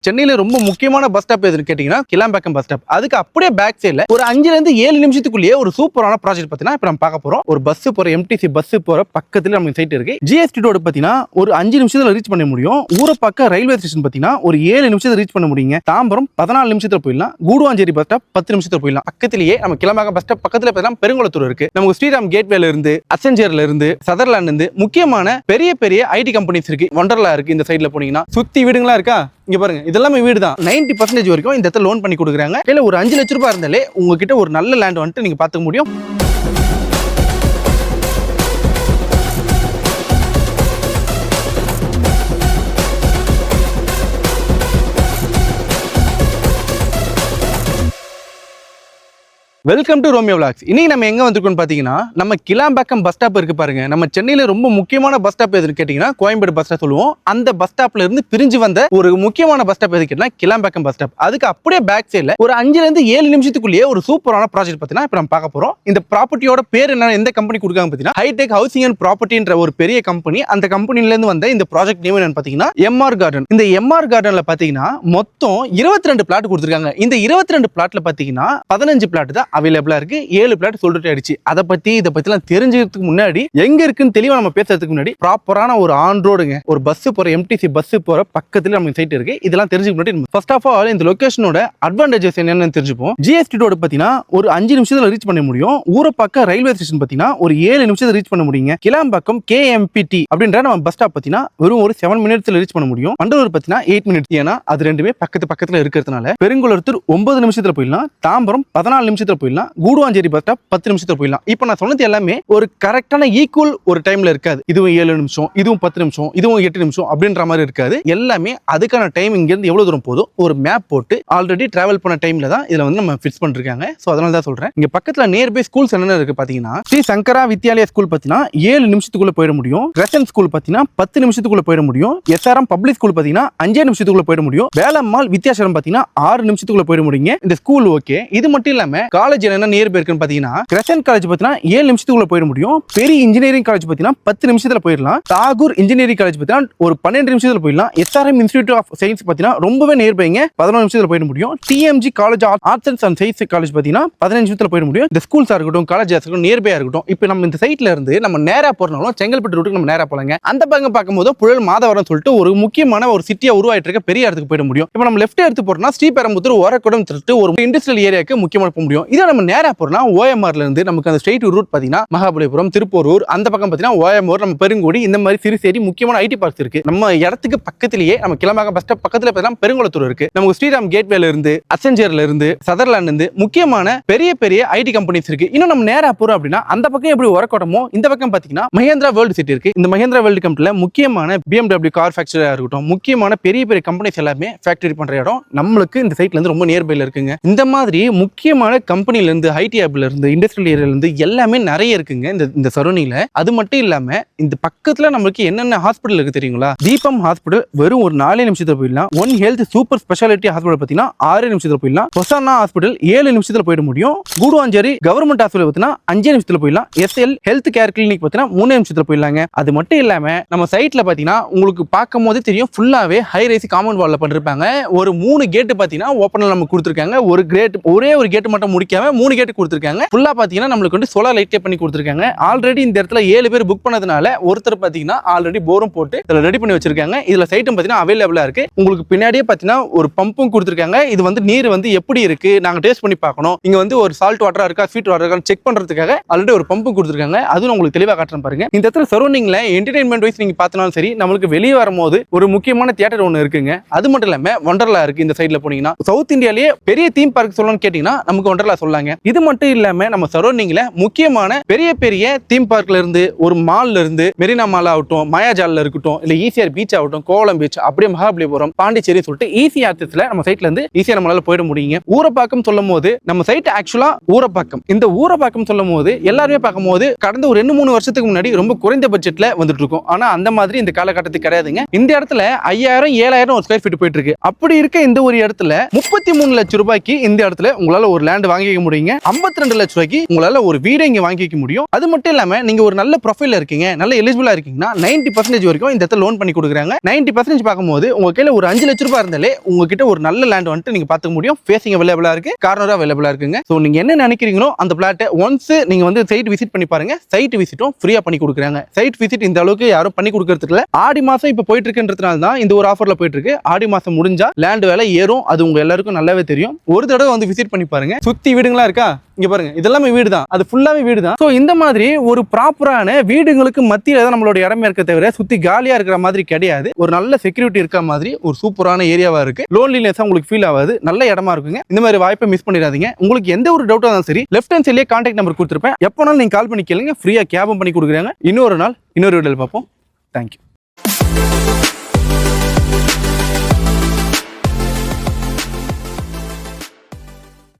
சென்னையில ரொம்ப முக்கியமான பஸ் ஸ்டாப் எதுன்னு கேட்டீங்கன்னா கிளாம்பாக்கம் பஸ் ஸ்டாப். அதுக்கு அப்படியே பேக் சைடுல ஒரு 5 ல இருந்து 7 நிமிஷத்துக்குள்ளேயே ஒரு சூப்பரான ப்ராஜெக்ட் பத்தினா இப்ப நம்ம பார்க்க போறோம். ஒரு பஸ் போற எம்டிசி பஸ் போற பக்கத்துல நம்ம சைட் இருக்கு. ஜிஎஸ்டி ரோடு பாத்தீங்கன்னா ஒரு 5 நிமிஷத்துல ரீச் பண்ண முடியும். ஊரை பக்கம் ரயில்வே ஸ்டேஷன் பாத்தீங்கன்னா ஒரு 7 நிமிஷத்துல ரீச் பண்ண முடியுங்க. தாம்பரம் 14 நிமிஷத்துல போயிடலாம். கூடுவாஞ்சேரி பஸ் ஸ்டாப் 10 நிமிஷத்துல போயிடலாம். பக்கத்திலேயே நம்ம கிளாம்பாக்கம் பஸ் ஸ்டாப் பக்கத்துல பார்த்தீங்கன்னா பெருங்குளத்தூர் இருக்கு. நமக்கு ஸ்ரீராம் கேட்வேல இருந்து அசென்ஜர்ல இருந்து சதர்லாண்ட் இருந்து முக்கியமான பெரிய பெரிய ஐடி கம்பெனிஸ் இருக்கு. வண்டர்லா இருக்கு. இந்த சைட்ல போனீங்கன்னா சுத்தி வீடுங்களா இருக்கா. இங்க பாருங்க, இதெல்லாமே வீடு தான். 90% வரைக்கும் இந்த இடத்துல லோன் பண்ணி கொடுக்குறாங்க. கையில ஒரு 5 லட்சம் ரூபாய் இருந்தாலே உங்ககிட்ட ஒரு நல்ல லேண்ட் வந்துட்டு நீங்க பாத்துக்க முடியும். Welcome to Romeo vlogs. இன்னைக்கு நம்ம எங்க வந்திருக்கோம் பாத்தீங்கன்னா நம்ம கிளாம்பாக்கம் பஸ் ஸ்டாப் இருக்கு பாருங்க. நம்ம சென்னையில ரொம்ப முக்கியமான பஸ் ஸ்டாப் எதுன்னு கேட்டீங்கன்னா கோயம்பேடு பஸ் ஸ்டாப் சொல்லுவோம். அந்த பஸ் ஸ்டாப்ல இருந்து பிரிஞ்சு வந்த ஒரு முக்கியமான பஸ் ஸ்டாப் எது கேட்டீங்கன்னா கிளாம்பாக்கம் பஸ் ஸ்டாப். அதுக்கு அப்படியே பேக் சைடுல ஒரு 5 ல இருந்து 7 நிமிஷத்துக்குள்ளேயே ஒரு சூப்பரான ப்ராஜெக்ட் பத்தினா இப்ப நம்ம பார்க்க போறோம். இந்த ப்ராப்பர்ட்டியோட பேர் என்ன, எந்த கம்பெனி கொடுக்காங்க பாத்தீங்கன்னா ஹைடெக் ஹவுசிங் அண்ட் ப்ராப்பர்ட்டின்ற ஒரு பெரிய கம்பெனி. அந்த கம்பெனில இருந்து வந்த இந்த ப்ராஜெக்ட் நேம் என்னன்னு பாத்தீங்கன்னா எம்ஆர் கார்டன். இந்த எம்ஆர் கார்டன்ல பாத்தீங்கன்னா மொத்தம் 22 பிளாட் கொடுத்திருக்காங்க. இந்த 22 பிளாட்ல பாத்தீங்கன்னா 15 பிளாட் தான் அவைலபிளா இருக்கு. 7 பிளாட் சொல்லிட்டு ஆயிடுச்சு. அதை பத்தி இதை பத்தி எல்லாம் தெரிஞ்சுக்கிறதுக்கு முன்னாடி எங்க இருக்குன்னு தெளிவா நம்ம பேசுறதுக்கு முன்னாடி ப்ராப்பரான ஒரு ஆன் ரோடுங்க, ஒரு பஸ் போற எம்டிசி பஸ் போற பக்கத்துல நம்ம சைட் இருக்கு. இதெல்லாம் தெரிஞ்சுக்க முன்னாடி ஃபர்ஸ்ட் ஆஃப் ஆல் இந்த லொகேஷனோட அட்வான்டேஜஸ் என்னன்னு தெரிஞ்சுப்போம். ஜிஎஸ்டி ரோடு பாத்தீங்கன்னா ஒரு 5 நிமிஷத்துல ரீச் பண்ண முடியும். ஊரை பக்கம் ரயில்வே ஸ்டேஷன் பாத்தீங்கன்னா ஒரு 7 நிமிஷத்துல ரீச் பண்ண முடியுங்க. கிளாம்பாக்கம் கேஎம்பிடி அப்படின்ற நம்ம பஸ் ஸ்டாப் பாத்தீங்கன்னா வெறும் ஒரு 7 மினிட்ஸ்ல ரீச் பண்ண முடியும். வண்டலூர் பாத்தீங்கன்னா 8 மினிட்ஸ். ஏன்னா அது ரெண்டுமே பக்கத்துல இருக்கிறதுனால பெருங்குளத்தூர் 9 நிமிஷத்துல போயிடலாம். தாம்பரம் 14 நிமிஷத்துல போயிடலாம். கூடுவாஞ்சேரி பஸ் ஸ்டாப் 10 நிமிஷத்துல போயிடலாம். இப்போ நான் சொன்னது எல்லாமே ஒரு கரெக்டான ஈக்குவல் ஒரு டைம்ல இருக்காது. இதுவும் 7 நிமிஷம், இதுவும் 10 நிமிஷம், இதுவும் 8 நிமிஷம் அப்படின்ற மாதிரி இருக்காது. எல்லாமே அதுக்கான டைம் இங்க இருந்து எவ்வளவு தூரம் போதும் ஒரு மேப் போட்டு ஆல்ரெடி டிராவல் பண்ண டைம்ல தான் இதுல வந்து நம்ம ஃபிக்ஸ் பண்ணிருக்காங்க. சோ அதனால தான் சொல்றேன். இங்க பக்கத்துல நியர்பை ஸ்கூல்ஸ் என்னென்ன இருக்கு பாத்தீங்கன்னா ஸ்ரீ சங்கரா வித்யாலயா ஸ்கூல் பாத்தீங்கன்னா 7 நிமிஷத்துக்குள்ள போயிட முடியும். கிரசன் ஸ்கூல் பாத்தீங்கன்னா 10 நிமிஷத்துக்குள்ள போயிட முடியும். எஸ்ஆர்எம் பப்ளிக் ஸ்கூல் பாத்தீங்கன்னா 5 நிமிஷத்துக்குள்ள போயிட முடியும். வேலம்மாள் வித்யாசரம் பாத்தீங்கன்னா 6 நிமிஷத்துக்குள்ள போயிட முடியுங்க. இந்த ஸ்கூல் ஓகே. இது மட்டும் இல்லாம காலேஜ் என்ன நியர்பை இருக்குன்னு பாத்தீங்கன்னா கிரசன் காலேஜ் பாத்தீங்கன்னா 7 நிமிஷத்துக்குள்ள போயிட முடியும். பெரிய இன்ஜினியரிங் காலேஜ் பாத்தீங்கன்னா 10 நிமிஷத்துல போயிடலாம். தாகூர் இன்ஜினியரிங் காலேஜ் பாத்தீங்கன்னா ஒரு 12 நிமிஷத்துல போயிடலாம். எஸ்ஆர்எம் இன்ஸ்டிடியூட் ஆஃப் சயின்ஸ் பாத்தீங்கன்னா ரொம்பவே நியர்பைங்க, 11 நிமிஷத்துல போயிட முடியும். DMG college arts and science college பாத்தீங்கன்னா 15 நிமிஷத்துல போயிட முடியும். இந்த ஸ்கூல்ஸா இருக்கட்டும், காலேஜா இருக்கட்டும், நியர்பையா இருக்கட்டும். இப்போ நம்ம இந்த சைட்ல இருந்து நம்ம நேரா போறனாலும் செங்கல்பட்டு ரூட்டுக்கு நம்ம நேரா போலாங்க. அந்த பக்கம் பார்க்கும்போது புழல் மாதவரம் சொல்லிட்டு ஒரு முக்கியமான ஒரு சிட்டியா உருவாயிட்டு இருக்க பெரிய இடத்துக்கு போயிட முடியும். இப்போ நம்ம லெஃப்ட் எடுத்து போறோம்னா ஸ்ரீபெரும்புத்தூர் ஓரக்குடம் சொல்லிட்டு ஒரு இண்டஸ்ட்ரியல் ஏரியாக்கு முக்கியமான போக முடியும். இதை நம்ம நேரா போறோம்னா ஓஎம்ஆர்ல இருந்து நமக்கு அந்த ஸ்ட்ரெயிட் ரூட் பாத்தீங்கன்னா மகாபலிபுரம், திருப்பூர், அந்த பக்கம் பாத்தீங்கன்னா ஓஎம்ஆர், நம்ம பெருங்குடி, இந்த மாதிரி சிறுசேரி முக்கியமான ஐடி பார்க்ஸ் இருக்கு. நம்ம இடத்துக்கு பக்கத்திலேயே நம்ம கிளம்பாக்கம் பஸ் ஸ்டாப் பக்கத்துல பாத்தீங்கன்னா பெருங்குளத்தூர் இருக்கு. நமக்கு ஸ்ரீராம் கேட்வேல இருந்து அசென்ஜர்ல இருந்து சதர்லாண்ட் இருந்து முக்கியமான பெரிய பெரிய ஐடி கம்பெனிஸ் இருக்கு. இன்னும் நம்ம நேரா போறோம் அப்படின்னா அந்த பக்கம் எப்படி உரக்கோட்டமோ இந்த பக்கம் பாத்தீங்கன்னா மஹேந்திரா வேர்ல்டு சிட்டி இருக்கு. இந்த மஹேந்திரா வேர்ல்டு கம்பெனில முக்கியமான BMW கார் ஃபேக்டரியா இருக்கட்டும், முக்கியமான பெரிய பெரிய கம்பெனிஸ் எல்லாமே ஃபேக்டரி பண்ற இடம் நம்மளுக்கு இந்த சைட்ல இருந்து ரொம்ப நியர்பைல இருக்குங்க. இந்த மாதிரி முக்கியமான கம்பெனில இருந்து ஐடி ஹப்ல இருந்து இண்டஸ்ட்ரியல் ஏரியால இருந்து எல்லாமே நிறைய இருக்குங்க இந்த சரௌண்டிங்ல. அது மட்டும் இல்லாம இந்த பக்கத்துல நமக்கு என்னென்ன ஹாஸ்பிடல் இருக்கு தெரியுங்களா? தீபம் ஹாஸ்பிடல் வெறும் ஒரு 4 நிமிஷத்துல போயிடலாம். One health super speciality hospital பாத்தீங்கன்னா 6 நிமிஷத்துல போயிடலாம். ஹொசானா ஹாஸ்பிடல் 7 நிமிஷத்துல போயிட முடியும். கூடுவாஞ்சேரி கவர்மெண்ட் ஹாஸ்பிடல் பாத்தீங்கன்னா 5 நிமிஷத்துல போயிடலாம். எஸ்எல் ஹெல்த் கேர் கிளினிக் பாத்தீங்கன்னா 3 நிமிஷத்துல போயிடலாங்க. அது மட்டும் இல்லாம நம்ம சைட்ல பாத்தீங்கன்னா உங்களுக்கு பார்க்கும் போது தெரியும் ஃபுல்லாவே ஹை ரைஸ் காம்பவுண்ட் வால்ல பண்ணிருப்பாங்க. ஒரு 3 கேட் பாத்தீங்கன்னா ஓபன்ல நமக்கு கொடுத்திருக்காங்க. ஒரே ஒரு கேட் மட்டும் முடிக்காம 3 கேட் கொடுத்திருக்காங்க. ஃபுல்லா பாத்தீங்கன்னா நம்மளுக்கு வந்து சோலார் லைட்டே பண்ணி கொடுத்திருக்காங்க. ஆல்ரெடி இந்த இடத்துல 7 பேர் புக் பண்ணதுனால ஒருத்தர் பாத்தீங்கன்னா ஆல்ரெடி போரும் போட்டு இதுல ரெடி பண்ணி வச்சிருக்காங்க. இதுல சைட்டும் பாத்தீங்கன்னா அவைலபிளா இருக்கு. உங்களுக்கு பின்னாடியே பாத்தீங்கன்னா ஒரு பம்பும் கொடுத்திருக்காங்க. இது வந்து நீர் வந்து எப்படி இருக்கு நாங்க டேஸ்ட் பண்ணி பார்க்கணும். இங்க வந்து ஒரு சால்ட் வாட்டரா இருக்கா, ஸ்வீட் வாட்டரா இருக்கா செக் பண்றதுக்காக ஆல்ரெடி ஒரு பம்பும் கொடுத்திருக்காங்க. அதுவும் உங்களுக்கு தெளிவா காட்டுறேன் பாருங்க. இந்த இடத்துல சரௌண்டிங்ல என்டர்டைன்மெண்ட் வைஸ் நீங்க பார்த்தனாலும் சரி, நம்மளுக்கு வெளியே வரும்போது ஒரு முக்கியமான தியேட்டர் ஒன்று இருக்குங்க. அது மட்டும் இல்லாம வண்டர்லா இருக்கு. இந்த சைட்ல போனீங்கன்னா சவுத் இந்தியாலேயே பெரிய தீம் பார்க் சொல்லணும்னு கேட்டீங்கன்னா நமக்கு வண்டர்லா சொல்லாங்க. இது மட்டும் இல்லாம நம்ம சரௌண்டிங்ல முக்கியமான பெரிய பெரிய தீம் பார்க்ல இருந்து ஒரு மால்ல இருந்து மெரினா மால் ஆகட்டும், மாயாஜால்ல இருக்கட்டும், இல்ல ஈசிஆர் பீச் ஆகட்டும், கோவளம் பீச், அப்படியே மகாபலிபுரம், பாண்டிச்சேரி சொல்லிட்டு ஈஸி ஆக்சஸ்ல நம்ம சைட்ல இருந்து ஈஸியா நம்மளால போயிட முடியுங்க. ஊரப்பாக்கம் சொல்லும் போது நம்ம சைட் ஆக்சுவலா ஊரப்பாக்கம். இந்த ஊரப்பாக்கம் சொல்லும் போது எல்லாருமே பார்க்கும்போது கடந்த ஒரு 2-3 வருஷத்துக்கு முன்னாடி ரொம்ப குறைந்த பட்ஜெட்ல வந்துட்டு இருக்கும். ஆனா அந்த மாதிரி இந்த காலகட்டத்துக்கு கிடையாதுங்க. இந்த இடத்துல 5000-7000 ஒரு ஸ்கொயர் ஃபீட் போயிட்டு இருக்கு. அப்படி இருக்க இந்த ஒரு இடத்துல 33 லட்சம் ரூபாய்க்கு இந்த இடத்துல உங்களால ஒரு லேண்ட் வாங்கிக்க வைக்க முடியுங்க. 52 லட்சம் ரூபாய்க்கு உங்களால ஒரு வீடை இங்க வாங்கி வைக்க முடியும். அது மட்டும் இல்லாம நீங்க ஒரு நல்ல ப்ரொஃபைல்ல இருக்கீங்க, நல்ல எலிஜிபிளா இருக்கீங்கன்னா 90% வரைக்கும் இந்த இடத்துல லோன் பண்ணி கொடுக்குறாங்க. 90% பார்க்கும்போது உங்க கையில ஒரு 5 லட்சம் ரூபாய் இருந்தாலே உங்ககிட்ட ஒரு நல்ல லேண்ட் வந்துட்டு நீங்க பாத்துக்க முடியும். ஃபேசிங் அவைலபிளா இருக்கு, கார்னரா அவைலபிளா இருக்குங்க. சோ நீங்க என்ன நினைக்கிறீங்களோ அந்த பிளாட் ஒன்ஸ் நீங்க வந்து சைட் விசிட் பண்ணி பாருங்க. சைட் விசிட்டும் ஃப்ரீயா பண்ணி கொடுக்குறாங்க. சைட் விசிட் இந்த அளவுக்கு யாரும் பண்ணி கொடுக்கறது இல்ல. ஆடி மாசம் இப்ப போயிட்டு இருக்குன்றதுனால தான் இந்த ஒரு ஆஃபர்ல போயிட்டு இருக்கு. ஆடி மாசம் முடிஞ்சா லேண்ட் விலை ஏறும், அது உங்க எல்லாருக்கும் நல்லாவே தெரியும். ஒரு தடவை வந்து விசிட் பண்ணி பாருங்க. சுத்தி வீடுங்களா இருக்கா, இங்க பாருங்க, இதெல்லாமே வீடு தான், அது ஃபுல்லாவே வீடு தான். சோ இந்த மாதிரி ஒரு ப்ராப்பரான வீடுங்களுக்கு மத்தியில தான் நம்மளோட இடமே இருக்க தவிர சுத்தி காலியா இருக்கிற மாதிரி கிடையாது. ஒரு நல்ல செக்யூரிட்டி இருக்க மாதிரி ஒரு சூப்பரான ஏரியாவா இருக்கு. லோன்லினஸ் உங்களுக்கு ஃபீல் ஆகாது, நல்ல இடமா இருக்குங்க. இந்த மாதிரி வாய்ப்பை மிஸ் பண்ணிடாதீங்க. உங்களுக்கு எந்த ஒரு டவுட்டா இருந்தாலும் சரி, லெஃப்ட் ஹேண்ட் சைட்லயே கான்டாக்ட் நம்பர் கொடுத்துருப்பேன். எப்போனாலும் நீங்க கால் பண்ணி கேளுங்க, ஃப்ரீயா கேபும் பண்ணி கொடுக்குறாங்க. இன்னொரு நாள் இன்னொரு வீடியோல பார்ப்போம். தேங்க்யூ.